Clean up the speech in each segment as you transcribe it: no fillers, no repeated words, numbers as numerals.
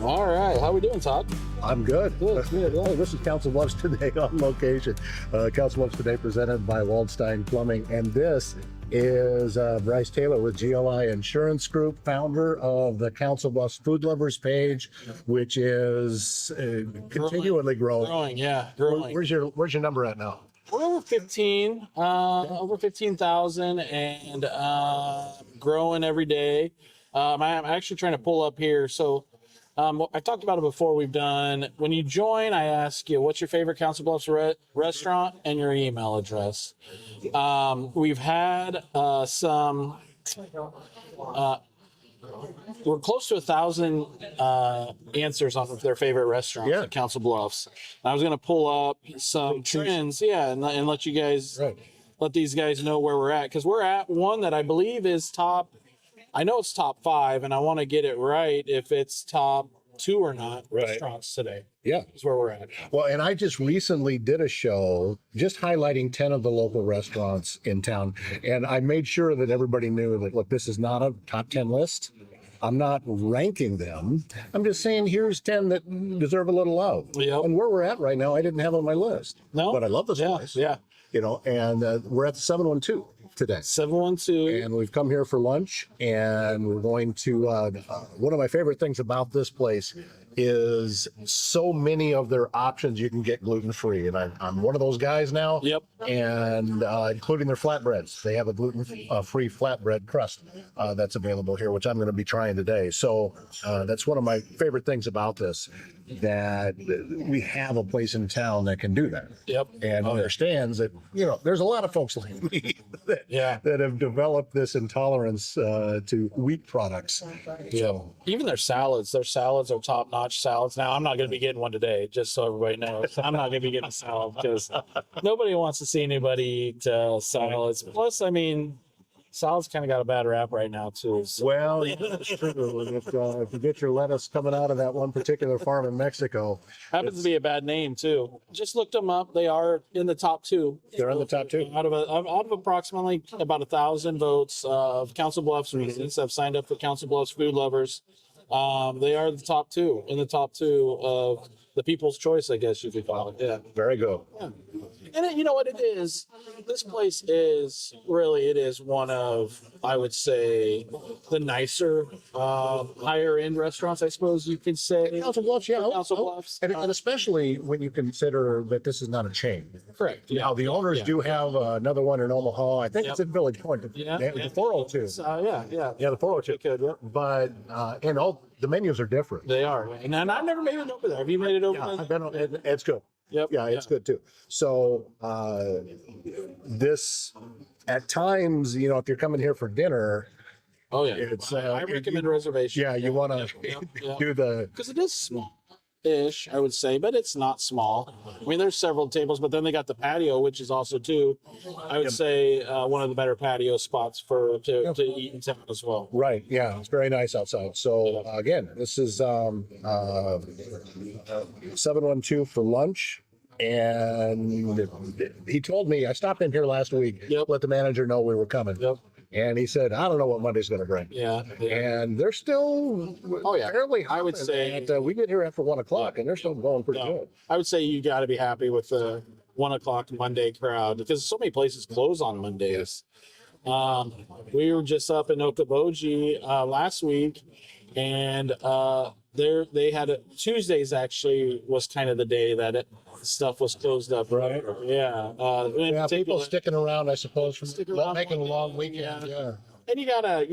All right. How we doing, Todd? I'm good. Good. Hey, this is Council Bluffs Today on location. Council Bluffs Today presented by Waldstein Plumbing. And this is Bryce Taylor with GLI Insurance Group, founder of the Council Bluffs Food Lovers page, which is continually growing. Growing. Where's your number at now? We're over 15, over 15,000 and growing every day. I'm actually trying to pull up here. So I talked about it before. We've done, when you join, I ask you, what's your favorite Council Bluffs restaurant and your email address. We've had some, we're close to 1,000 answers on their favorite restaurants at Council Bluffs. I was going to pull up some trends, and let you guys, let these guys know where we're at, because we're at one that I believe is top. I know it's top 5, and I want to get it right if it's top 2 or not. Restaurants today. Yeah, is where we're at. Well, and I just recently did a show just highlighting 10 of the local restaurants in town. And I made sure that everybody knew that, look, this is not a top 10 list. I'm not ranking them. I'm just saying here's 10 that deserve a little love. Yep. And where we're at right now, I didn't have on my list. No. But I love this place. Yeah. You know, and we're at the 712 today. 712. And we've come here for lunch, and we're going to, one of my favorite things about this place is so many of their options you can get gluten-free. And I'm one of those guys now. Yep. And including their flatbreads. They have a gluten-free flatbread crust that's available here, which I'm going to be trying today. So that's one of my favorite things about this, that we have a place in town that can do that. Yep. And understands that, you know, there's a lot of folks like me that have developed this intolerance to wheat products. So even their salads are top-notch salads. Now, I'm not going to be getting one today, just so everybody knows. I'm not going to be getting a salad because nobody wants to see anybody eat salads. Plus, I mean, salad's kind of got a bad rap right now, too. So. Well, that's true. And if you get your lettuce coming out of that one particular farm in Mexico. Happens to be a bad name, too. Just looked them up. They are in the top 2. They're in the top 2? Out of approximately about 1,000 votes of Council Bluffs residents have signed up for Council Bluffs Food Lovers. They are the top 2, in the top 2 of the people's choice, I guess you could call it. Yeah. Very good. Yeah. And you know what it is? This place is one of, I would say, the nicer, higher end restaurants, I suppose you could say. Council Bluffs, yeah. Council Bluffs. And especially when you consider that this is not a chain. Correct. Now, the owners do have another one in Omaha. I think it's in Village Point. The 402. Yeah, the 402. Could, yeah. But, and all the menus are different. They are. And I've never made it over there. Have you made it over there? I've been, it's good. Yep. Yeah, it's good too. So this, at times, you know, if you're coming here for dinner, it's I recommend reservation. Yeah, you want to do the, because it is small-ish, I would say, but it's not small. I mean, there's several tables, but then they got the patio, which is also too, I would say, one of the better patio spots to eat in town as well. Right. Yeah, it's very nice outside. So again, this is 712 for lunch. And he told me, I stopped in here last week, let the manager know we were coming. And he said, I don't know what Monday's going to bring. Yeah. And they're still fairly high. I would say. We get here after 1 o'clock and they're still going pretty good. I would say you got to be happy with the 1 o'clock Monday crowd, because so many places close on Mondays. We were just up in Okoboji last week, and they had Tuesdays actually was kind of the day that stuff was closed up. Right. Yeah. People sticking around, I suppose, from making a long weekend. Yeah. And you gotta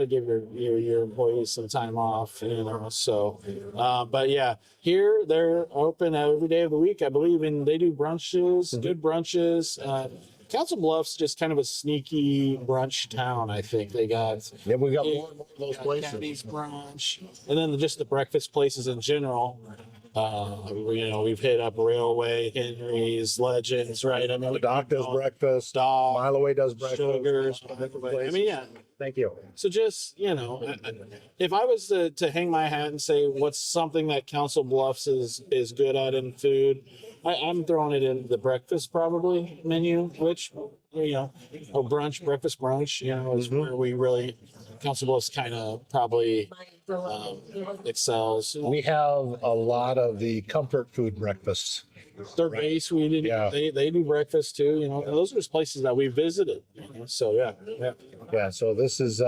give your employees some time off, you know. So, but yeah, here they're open every day of the week, I believe, and they do brunches, good brunches. Council Bluffs just kind of a sneaky brunch town. I think they got. Yeah, we got more of those places. Caddy's brunch, and then just the breakfast places in general. We've hit up Railway, Henry's, Legends, right? I mean, the Doc does breakfast. Mile Away does breakfast. Sugars. I mean, yeah. Thank you. So just, if I was to hang my hat and say what's something that Council Bluffs is good at in food, I'm throwing it in the breakfast probably menu, which, breakfast brunch, is where we really, Council Bluffs kind of probably excels. We have a lot of the comfort food breakfasts. Third base, we did. Yeah. They do breakfast too. You know, and those are just places that we visited. You know? So yeah. Yeah, so this is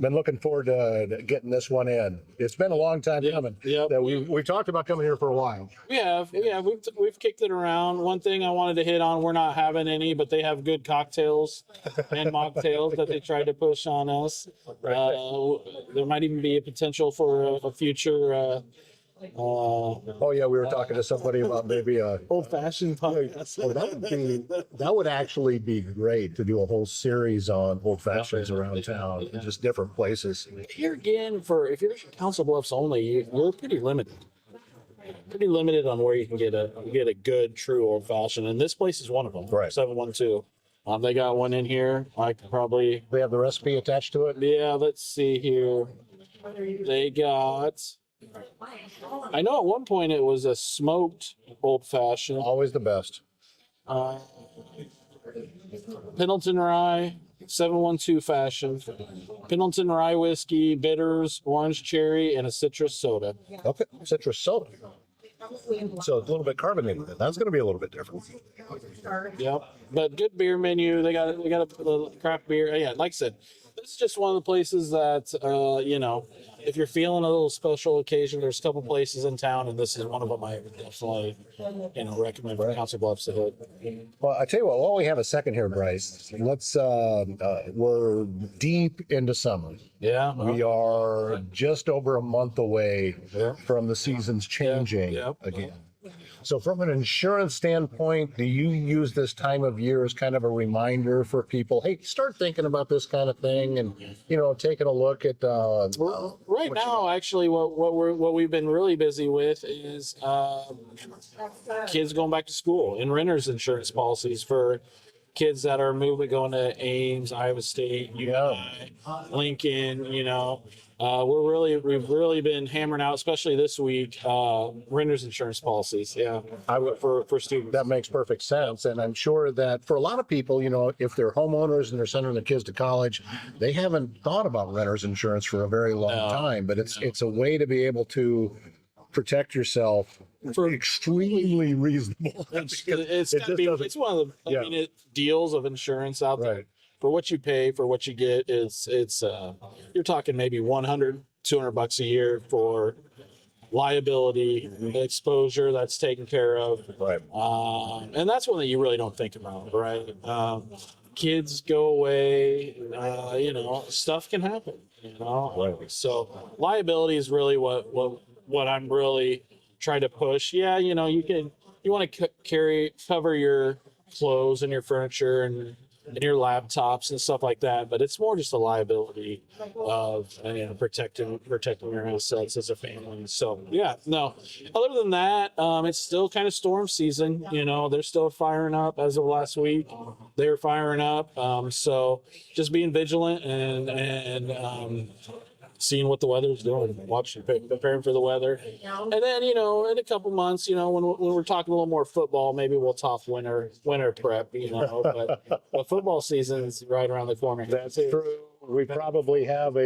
been looking forward to getting this one in. It's been a long time coming. Yep. That we've talked about coming here for a while. We have, we've kicked it around. One thing I wanted to hit on, we're not having any, but they have good cocktails and mocktails that they tried to push on us. There might even be a potential for a future. Oh yeah, we were talking to somebody about maybe a Old-fashioned podcast. Oh, that would actually be great to do a whole series on old fashions around town, just different places. Here again, if you're Council Bluffs only, we're pretty limited. Pretty limited on where you can get a good true old fashioned, and this place is one of them. Right. 712. They got one in here. I could probably. They have the recipe attached to it. Yeah, let's see here. They got. I know at one point it was a smoked old fashioned. Always the best. Pendleton Rye, 712 fashion. Pendleton Rye whiskey, bitters, orange cherry, and a citrus soda. Okay, citrus soda. So it's a little bit carbonated. That's going to be a little bit different. Yep, but good beer menu. They got a craft beer. Yeah, like I said, this is just one of the places that if you're feeling a little special occasion, there's a couple places in town, and this is one of them I would definitely recommend for Council Bluffs to hit. Well, I tell you what, while we have a second here, Bryce, let's we're deep into summer. Yeah, We are just over a month away from the seasons changing again. So from an insurance standpoint, do you use this time of year as kind of a reminder for people, hey, start thinking about this kind of thing and, taking a look at right now, actually, what we've been really busy with is kids going back to school and renters insurance policies for kids that are going to Ames, Iowa State, UI, Lincoln. We've really been hammering out, especially this week, renters insurance policies. Yeah, for students. That makes perfect sense. And I'm sure that for a lot of people, if they're homeowners and they're sending their kids to college, they haven't thought about renters insurance for a very long time. But it's a way to be able to protect yourself for extremely reasonable. It's one of the deals of insurance out there. Right. For what you pay, for what you get, it's you're talking maybe $100-$200 a year for liability exposure that's taken care of. Right. And that's one that you really don't think about, right? Kids go away, stuff can happen, Right. So liability is really what I'm really trying to push. Yeah, you want to cover your clothes and your furniture and your laptops and stuff like that, but it's more just a liability of protecting your assets as a family. So other than that, it's still kind of storm season. They're still firing up. As of last week, they're firing up. So just being vigilant and seeing what the weather's doing, preparing for the weather. And then, in a couple months, when we're talking a little more football, maybe we'll talk winter prep, but football season's right around the corner. That's true. We probably have I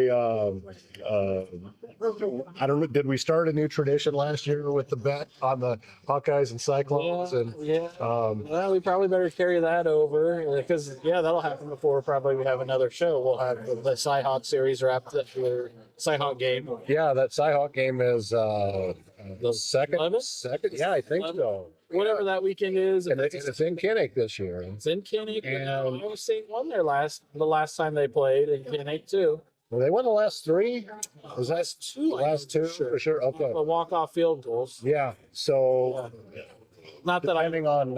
don't know, did we start a new tradition last year with the bet on the Hawkeyes and Cyclones? Well, we probably better carry that over because, that'll happen before probably we have another show. We'll have the Cyhawk series wrapped up, the Cyhawk game. Yeah, that Cyhawk game is the second. 11th? Yeah, I think so. Whatever that weekend is. And it's in Kinnick this year. It's in Kinnick. And Iowa State won the last time they played in Kinnick too. Well, they won the last three? Was that last two? Sure. For sure. Okay. The walk-off field goals. Yeah. So Not that depending on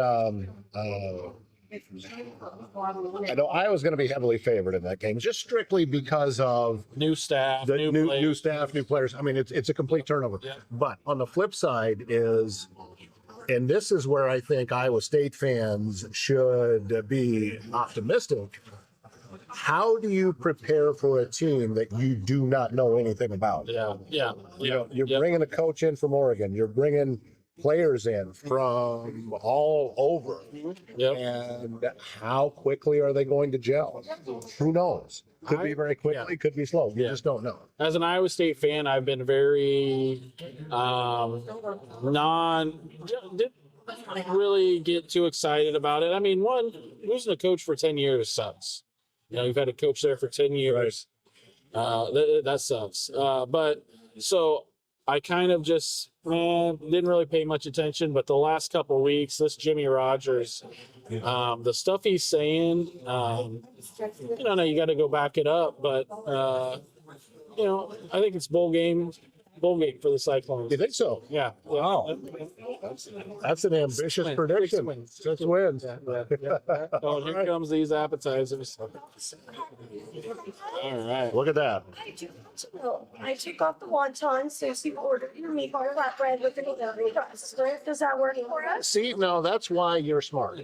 I know Iowa's going to be heavily favored in that game, just strictly because of new staff, the new players. staff, new players. I mean, it's a complete turnover. Yeah. But on the flip side is, and this is where I think Iowa State fans should be optimistic. How do you prepare for a team that you do not know anything about? You're bringing a coach in from Oregon. You're bringing players in from all over. Yep. And how quickly are they going to gel? Who knows? Could be very quickly, could be slow. You just don't know. As an Iowa State fan, I've been very didn't really get too excited about it. I mean, losing a coach for 10 years sucks. You've had a coach there for 10 years. That sucks. But so I kind of just didn't really pay much attention. But the last couple of weeks, this Jimmy Rogers, the stuff he's saying, now you got to go back it up. But I think it's bowl game for the Cyclones. You think so? Yeah. Wow. That's an ambitious prediction. 6 wins. Oh, here comes these appetizers. All right. Look at that. I took off the wonton, so you ordered your meatball flatbread with an onion crust. Does that work for us? See, no, that's why you're smart.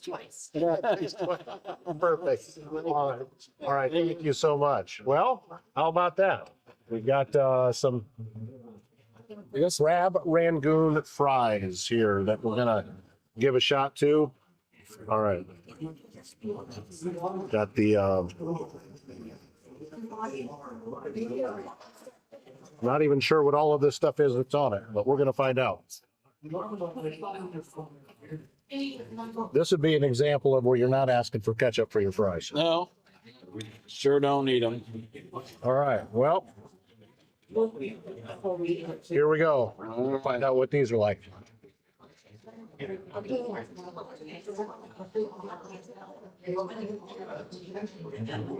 Twice. Perfect. All right. Thank you so much. Well, how about that? We got some crab rangoon fries here that we're gonna give a shot to. All right. Got the not even sure what all of this stuff is that's on it, but we're gonna find out. This would be an example of where you're not asking for ketchup for your fries. No, sure don't need them. All right, well, here we go. We'll find out what these are like.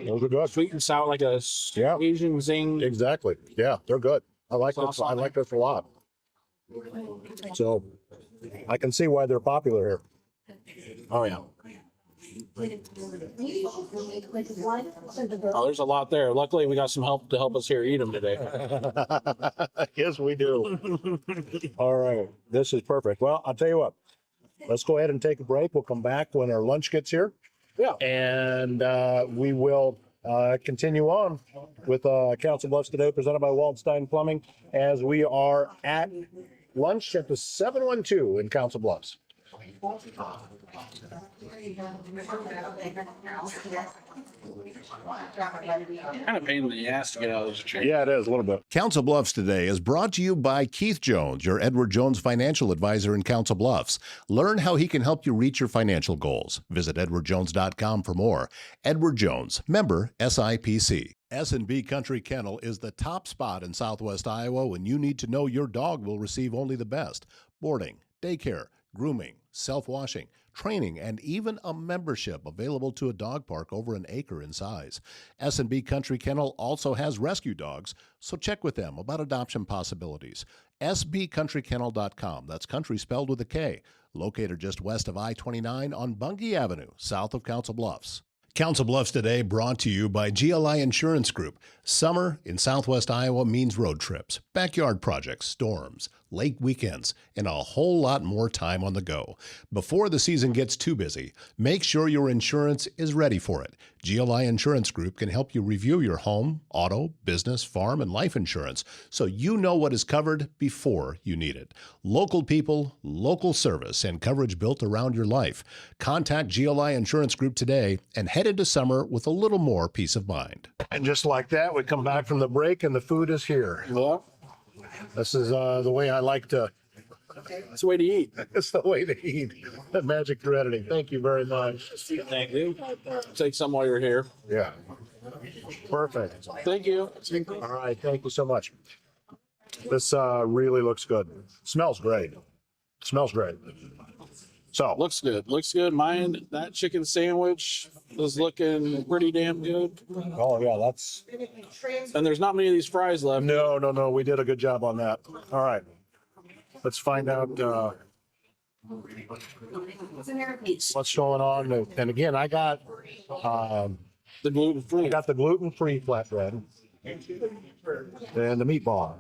Those are good. Sweet and sour, like a Asian zing. Exactly. Yeah, they're good. I like this. I like this a lot. So I can see why they're popular here. Oh yeah. Oh, there's a lot there. Luckily, we got some help to help us here eat them today. Yes, we do. All right. This is perfect. Well, I'll tell you what. Let's go ahead and take a break. We'll come back when our lunch gets here. Yeah. And we will continue on with Council Bluffs Today, presented by Waldstein Plumbing, as we are at lunch at the 712 in Council Bluffs. Kind of pain in the ass to get out of this tree. Yeah, it is a little bit. Council Bluffs Today is brought to you by Keith Jones, your Edward Jones financial advisor in Council Bluffs. Learn how he can help you reach your financial goals. Visit edwardjones.com for more. Edward Jones, member SIPC. S&B Country Kennel is the top spot in Southwest Iowa when you need to know your dog will receive only the best. Boarding, daycare, grooming, self-washing, training, and even a membership available to a dog park over an acre in size. S&B Country Kennel also has rescue dogs, so check with them about adoption possibilities. sbcountrykennel.com, that's country spelled with a K, located just west of I-29 on Bungie Avenue, south of Council Bluffs. Council Bluffs Today brought to you by GLI Insurance Group. Summer in Southwest Iowa means road trips, backyard projects, storms, lake weekends, and a whole lot more time on the go. Before the season gets too busy, make sure your insurance is ready for it. GLI Insurance Group can help you review your home, auto, business, farm, and life insurance so you know what is covered before you need it. Local people, local service, and coverage built around your life. Contact GLI Insurance Group today and head into summer with a little more peace of mind. And just like that, we come back from the break and the food is here. Well, This is the way I like to. it's the way to eat. It's the way to eat. Magic through editing. Thank you very much. Thank you. Take some while you're here. Yeah. Perfect. Thank you. All right. Thank you so much. This really looks good. Smells great. Smells great. So Looks good. Looks good. Mine, that chicken sandwich is looking pretty damn good. oh yeah, that's And there's not many of these fries left. no. We did a good job on that. All right. Let's find out what's going on. And again, I got The gluten free. the gluten-free flatbread and the meatball.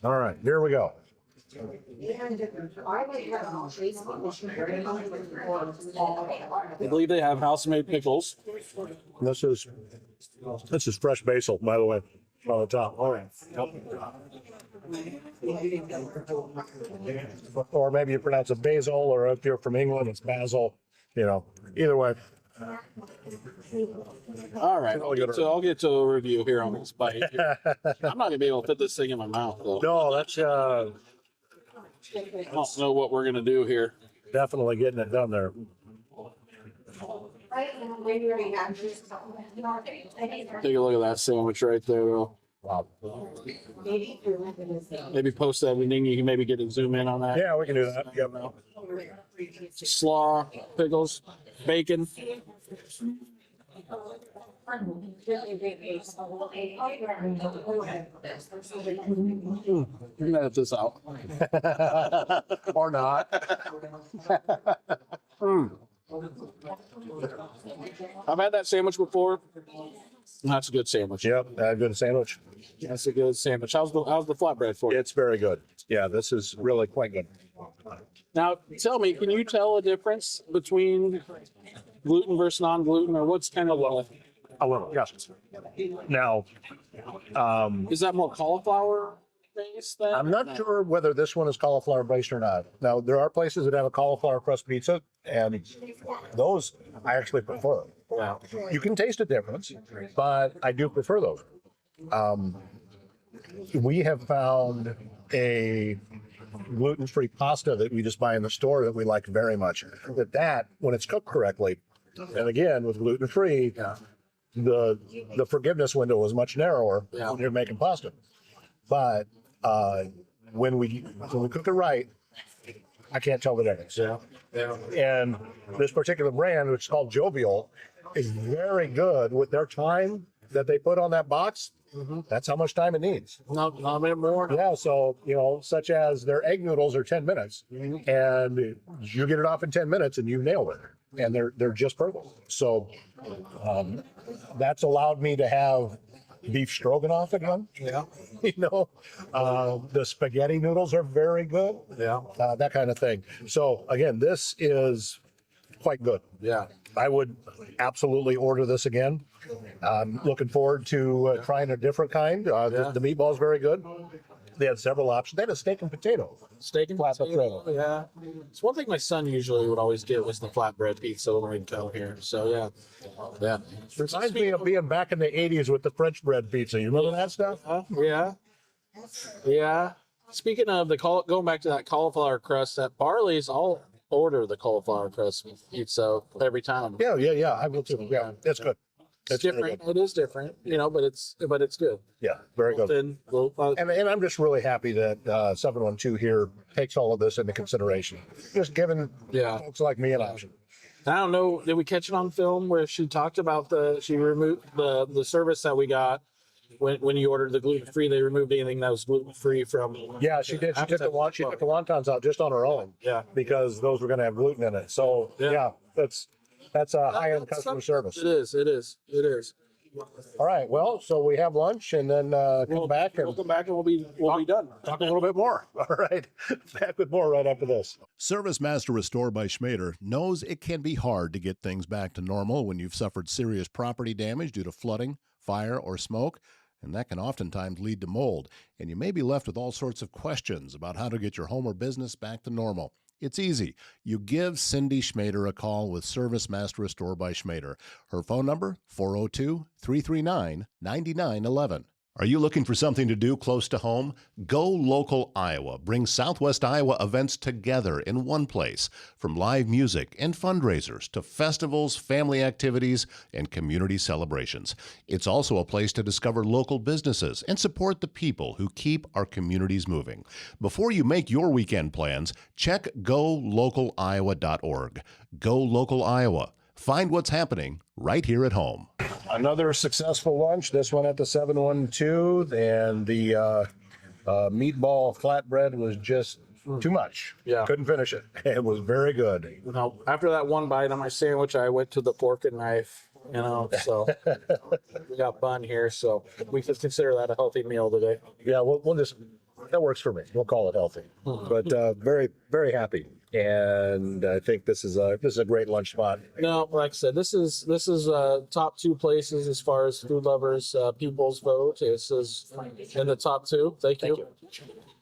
All right, here we go. I believe they have house-made pickles. This is fresh basil, by the way, on the top. All right. Or maybe you pronounce it basil, or if you're from England, it's basil. Either way. All right. I'll get to a review here on this bite. Here. I'm not gonna be able to fit this thing in my mouth though. No, that's I don't know what we're gonna do here. definitely getting it done there. Take a look at that sandwich right there, though. Wow. Maybe post that and then you can maybe get a zoom in on that. Yeah, we can do that. Yep. Slaw, pickles, bacon. You're gonna edit this out. Or not. I've had that sandwich before. That's a good sandwich. Yep, good sandwich. That's a good sandwich. How's the flatbread for you? It's very good. Yeah, this is really quite good. Now, tell me, can you tell a difference between gluten versus non-gluten, or what's kind of A little, yes. Now, is that more cauliflower based? Then I'm not sure whether this one is cauliflower based or not. Now, there are places that have a cauliflower crust pizza, and those I actually prefer. Yeah. You can taste a difference, but I do prefer those. We have found a gluten-free pasta that we just buy in the store that we like very much. That when it's cooked correctly, and again with gluten-free, the forgiveness window is much narrower when you're making pasta. But when we cook it right, I can't tell the difference. Yeah. And this particular brand, which is called Jovial, is very good with their time that they put on that box. That's how much time it needs. Not a minute more. Yeah, so such as their egg noodles are 10 minutes, and you get it off in 10 minutes, and you nailed it, and they're just perfect. So that's allowed me to have beef stroganoff again. Yeah. The spaghetti noodles are very good. Yeah. That kind of thing. So again, this is quite good. Yeah. I would absolutely order this again. I'm looking forward to trying a different kind. The meatball's very good. They had several options. They had a steak and potato. Steak and Flatbread. potato. Yeah. It's one thing my son usually would always get was the flatbread pizza when we'd come here. So yeah. Reminds me of being back in the 80s with the French bread pizza. You remember that stuff? Yeah. Yeah. Speaking of going back to that cauliflower crust, at Barley's, I'll order the cauliflower crust pizza every time. Yeah. I will too. Yeah, it's good. It's different. It is different, but it's good. Yeah, very good. Then And I'm just really happy that 712 here takes all of this into consideration. Just giving folks like me an option. I don't know. Did we catch it on film where she talked about she removed the service that we got when you ordered the gluten free? They removed anything that was gluten free from. Yeah, she did. She took the wontons out just on her own. Yeah, because those were going to have gluten in it. So that's a high-end customer service. It is. All right. Well, so we have lunch and then come back and we'll be done. Talk a little bit more. All right. Back with more right after this. Service Master Restore by Schmader knows it can be hard to get things back to normal when you've suffered serious property damage due to flooding, fire, or smoke, and that can oftentimes lead to mold, and you may be left with all sorts of questions about how to get your home or business back to normal. It's easy. You give Cindy Schmader a call with Service Master Restore by Schmader. Her phone number, 402-339-9911. Are you looking for something to do close to home? Go Local Iowa brings Southwest Iowa events together in one place, from live music and fundraisers to festivals, family activities, and community celebrations. It's also a place to discover local businesses and support the people who keep our communities moving. Before you make your weekend plans, check golocaliowa.org. Go Local Iowa. Find what's happening right here at home. Another successful lunch, this one at the 712, and the meatball flatbread was just too much. Yeah. Couldn't finish it. It was very good. Now, after that one bite on my sandwich, I went to the fork and knife, so we got bun here, so we could consider that a healthy meal today. Yeah, we'll just, that works for me. We'll call it healthy. But very, very happy. And I think this is a great lunch spot. No, like I said, this is top two places as far as food lovers, people's vote. This is in the top two. Thank you.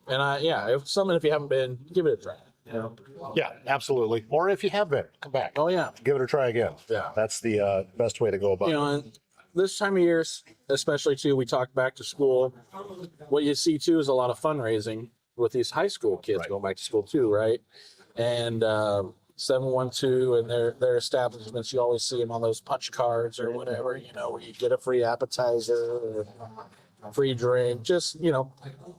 And if you haven't been, give it a try. Yeah, absolutely. Or if you have been, come back. Oh yeah. Give it a try again. Yeah. That's the best way to go about it. And this time of year, especially too, we talk back to school. What you see too is a lot of fundraising with these high school kids going back to school too, right? And 712 and their establishments, you always see them on those punch cards or whatever, where you get a free appetizer or a free drink. Just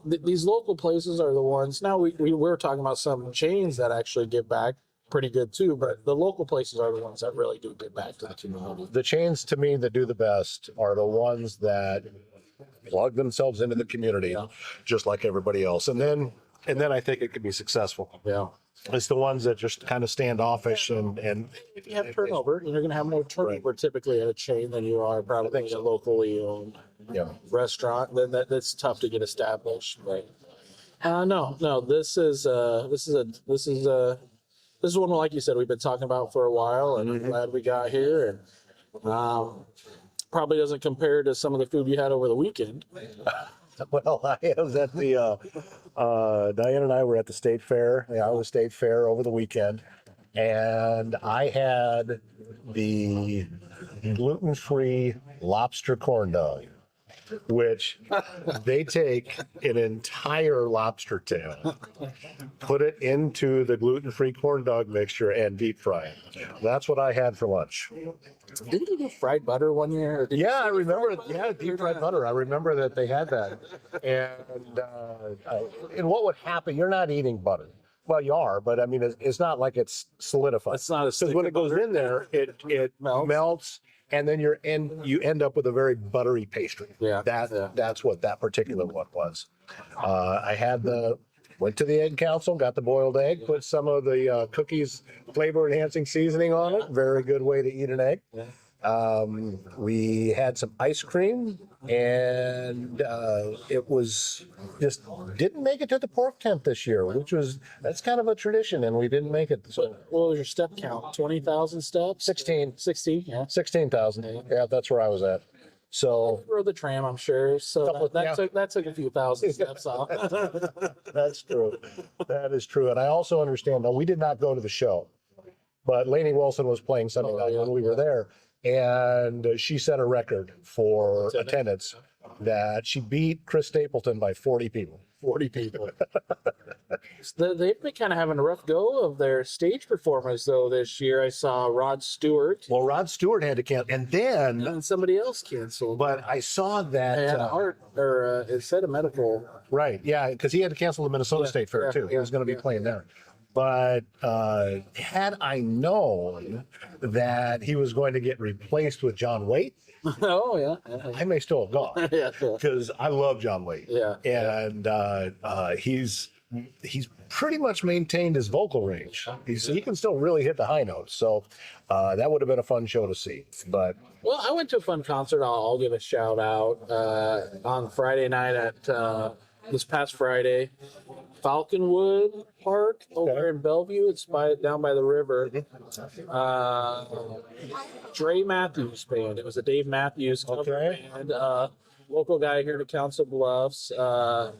these local places are the ones. Now we were talking about some chains that actually give back pretty good too, but the local places are the ones that really do give back to the community. The chains to me that do the best are the ones that plug themselves into the community, just like everybody else. And then I think it can be successful. Yeah. It's the ones that just kind of standoffish and If you have turnover, you're going to have more turnover typically at a chain than you are probably a locally owned restaurant. Then that's tough to get established. But no, this is one like you said we've been talking about for a while, and I'm glad we got here. And probably doesn't compare to some of the food you had over the weekend. well, I was at the Diane and I were at the state fair, the Iowa State Fair over the weekend, and I had the gluten-free lobster corn dog, which they take an entire lobster tail, put it into the gluten-free corn dog mixture, and deep fry it. That's what I had for lunch. Didn't you do fried butter one year? Yeah, I remember. Yeah, deep fried butter. I remember that they had that. And what would happen? You're not eating butter. Well, you are, but I mean, it's not like it's solidified. It's not a because when it goes in there, it melts, and then you end up with a very buttery pastry. Yeah, that's what that particular one was. Went to the egg council, got the boiled egg, put some of the cookies flavor enhancing seasoning on it. Very good way to eat an egg. Yeah. We had some ice cream, and it was just didn't make it to the pork tent this year, that's kind of a tradition, and we didn't make it. So what was your step count? 20,000 steps? 16. 16, yeah. 16,000. Yeah, that's where I was at. So rode the tram, I'm sure. So that took a few thousand steps off. That's true. That is true. And I also understand, now we did not go to the show, but Lainey Wilson was playing Sunday night when we were there. And she set a record for attendance that she beat Chris Stapleton by 40 people. 40 people. They've been kind of having a rough go of their stage performers, though, this year. I saw Rod Stewart. Well, Rod Stewart had to cancel. And then somebody else canceled. But I saw that. Had a heart, or it said a medical. Right. Yeah. Because he had to cancel the Minnesota State Fair, too. He was going to be playing there. But had I known that he was going to get replaced with John Waite, oh yeah, I may still have gone. Yeah, because I love John Waite. Yeah, and he's pretty much maintained his vocal range. He can still really hit the high notes. So that would have been a fun show to see. But well, I went to a fun concert. I'll give a shout out on Friday night at this past Friday. Falconwood Park over in Bellevue. It's down by the river. Dre Matthews Band. It was a Dave Matthews cover band. Local guy here to Council Bluffs. Had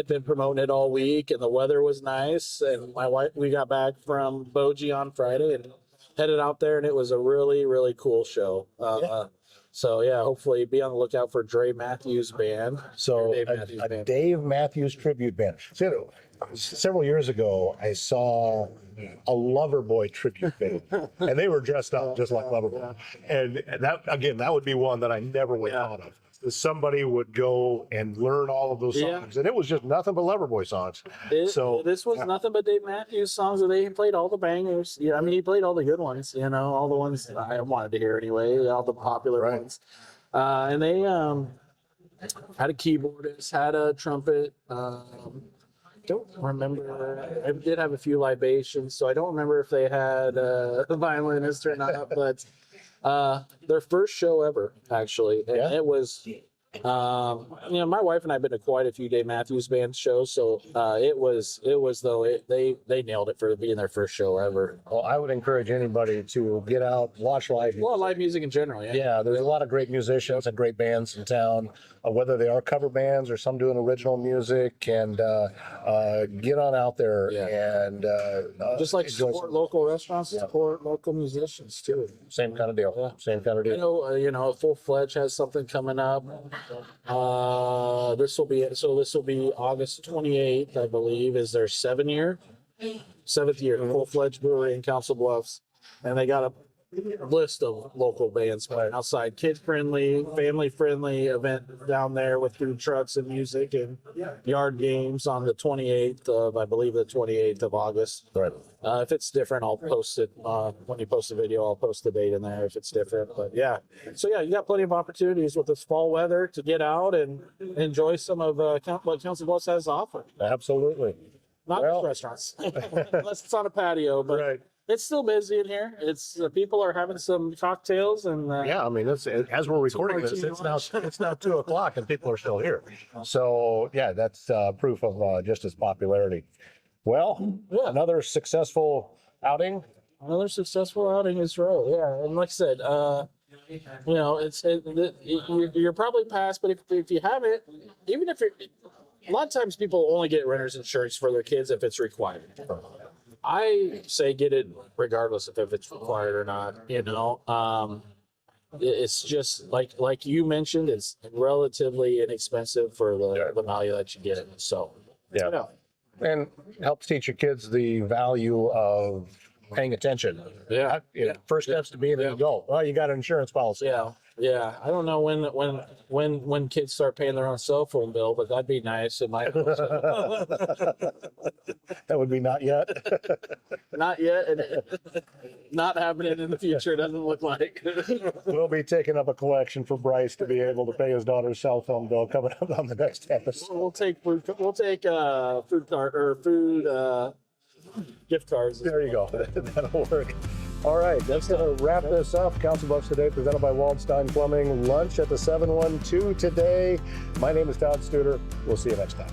been promoting it all week, and the weather was nice. And my wife, we got back from Bogie on Friday and headed out there, and it was a really, really cool show. So yeah, hopefully be on the lookout for Dre Matthews Band. So Dave Matthews tribute band. So, several years ago, I saw a Loverboy tribute band, and they were dressed up just like Loverboy. And that would be one that I never would have thought of. Somebody would go and learn all of those songs, and it was just nothing but Loverboy songs. This was nothing but Dave Matthews songs, and they played all the bangers. Yeah, I mean, he played all the good ones. All the ones that I wanted to hear anyway, all the popular ones. And they had a keyboardist, had a trumpet. Don't remember. I did have a few libations, so I don't remember if they had a violinist or not. But their first show ever, actually, and it was My wife and I have been to quite a few Dave Matthews Band shows, so they nailed it for being their first show ever. Well, I would encourage anybody to get out, watch live. Well, live music in general, yeah. Yeah, there's a lot of great musicians and great bands in town, whether they are cover bands or some doing original music. And get on out there and just like enjoy support local restaurants, support local musicians too. Same kind of deal. Yeah. Same kind of deal. Full Fledged has something coming up. This will be August 28th, I believe, is their 7th year. Full Fledged Brewery in Council Bluffs, and they got a list of local bands playing outside. Kid friendly, family friendly event down there with food trucks and music and yard games on the 28th of August. Right. If it's different, I'll post it. When you post the video, I'll post the date in there if it's different. But you got plenty of opportunities with this fall weather to get out and enjoy some of what Council Bluffs has to offer. Absolutely. Not just restaurants, unless it's on a patio, but Right. It's still busy in here. It's people are having some cocktails and I mean, as we're recording this, it's now 2:00 and people are still here. So that's proof of just its popularity. Well, another successful outing. Another successful outing is road. Yeah, and like I said, you're probably past, but if you haven't, even if you're, a lot of times people only get renter's insurance for their kids if it's required. I say get it regardless if it's required or not. It's just like you mentioned, it's relatively inexpensive for the value that you get. So And helps teach your kids the value of paying attention. First steps to being an adult. Well, you got an insurance policy. Yeah. I don't know when kids start paying their own cell phone bill, but that'd be nice. It might. That would be not yet. Not yet, and not happening in the future. It doesn't look like. We'll be taking up a collection for Bryce to be able to pay his daughter's cell phone bill coming up on the next episode. We'll take food card or food gift cards. There you go. That'll work. All right, that's going to wrap this up. Council Bluffs Today, presented by Waldstein Plumbing. Lunch at the 712 today. My name is Todd Studer. We'll see you next time.